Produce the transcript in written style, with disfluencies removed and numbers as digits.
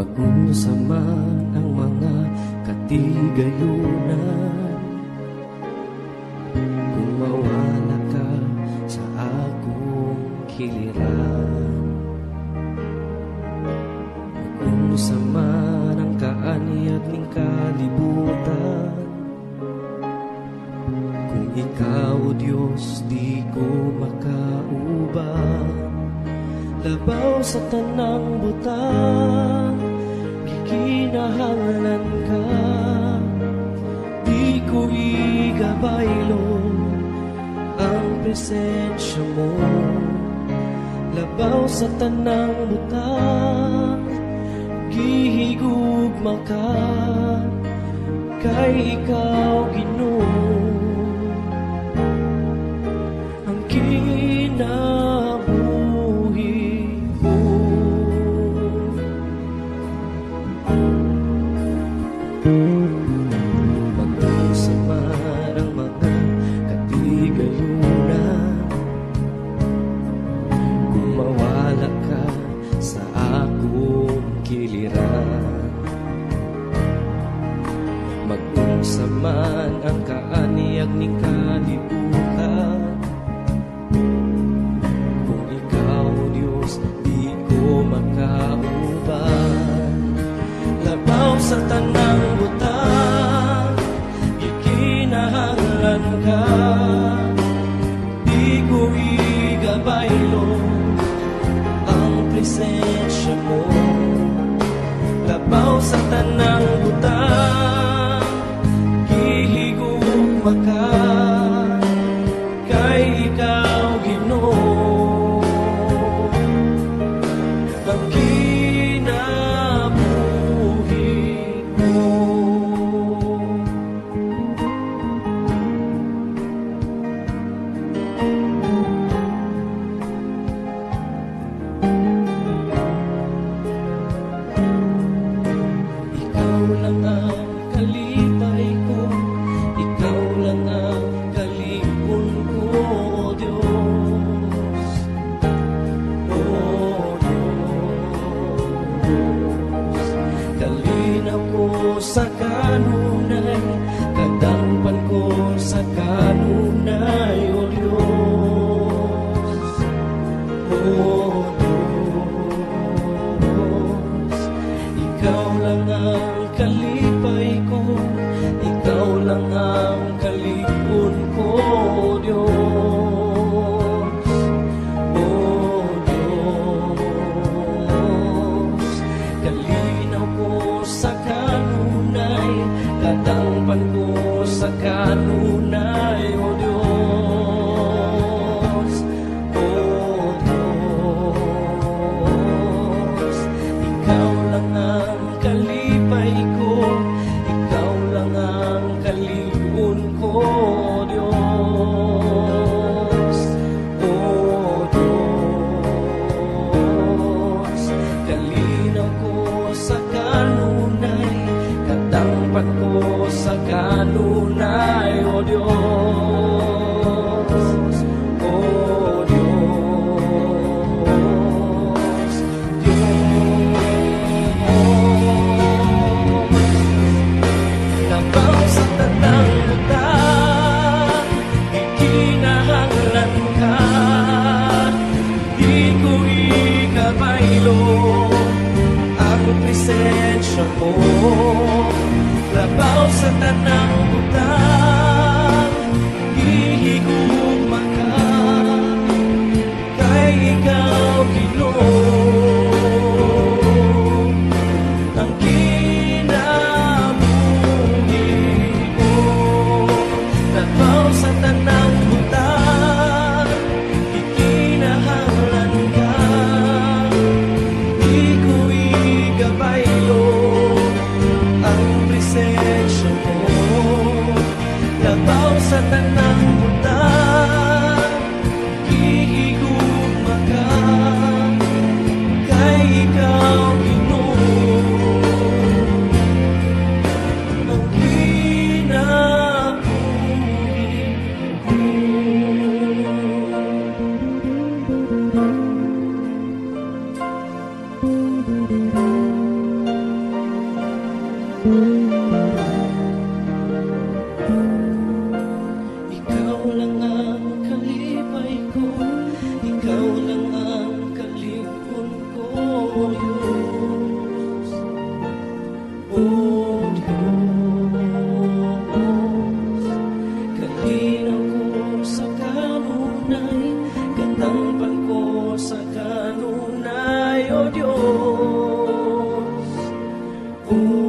Magusama ang mga katigayunan kung mawala ka sa akong kiliran. Magusama ang kaanyag ng kalibutan kung ikaw, O Diyos, di ko makauban. Labaw sa tanang butang, gikinahanglan ka. Di ko igabaylo ang presensya mo. Labaw sa tanang butang, gihigugma ka. Kay ikaw, Ginoo, ang kinabuhi ko. Magusama ang mga katigayunan kung mawala ka sa akong kiliran. Magungsaman ang kaanyag ng kalibutan kung ikaw, Diyos, di ko makauban. Labaw sa tanang butang, ikinahanglan ka. Di ko igabaylo ang presensya mo. Labaw sa tanang butang, gihigugma ka. Kay ikaw, Ginoo, ang kinabuhi ko. Ikaw lang ang kalipay ko, ikaw lang ang kalipon ko, O Diyos. O Diyos, kalinaw ko sa kanunay, kadangpan ko sa kanunay, O Diyos. O Diyos, ikaw lang ang kalipay ko, ikaw lang ang kalipon ko, O Diyos. O Diyos, kalinaw ko sa kanunay, kadangpan ko sa kanunay, O Diyos. O Diyos, ikaw lang ang kalipay ko, ikaw lang ang kalipon ko, O Diyos. O Diyos, kalinaw ko sa kanunay, kadangpan ko sa kanunay, O Diyos. O Diyos, labaw sa tanang butang, ikinahanglan ka. Di ko igabaylo ang presensya mo. Labaw sa tanang butang, gihigugma ka. Kay ikaw, Ginoo, ang kinabuhi ko. Labaw sa tanang butang, ikinahanglan ka. Di ko igabaylo ang presensya mo. Labaw sa tanang butang, gihigugma ka. Kay ikaw, Ginoo, ang kinabuhi ko. Ikaw lang ang kalipay ko, ikaw lang ang kalipon ko, Diyos. O Diyos, kalinaw ko sa kanunay, katangpan ko sa kanunay, O Diyos. O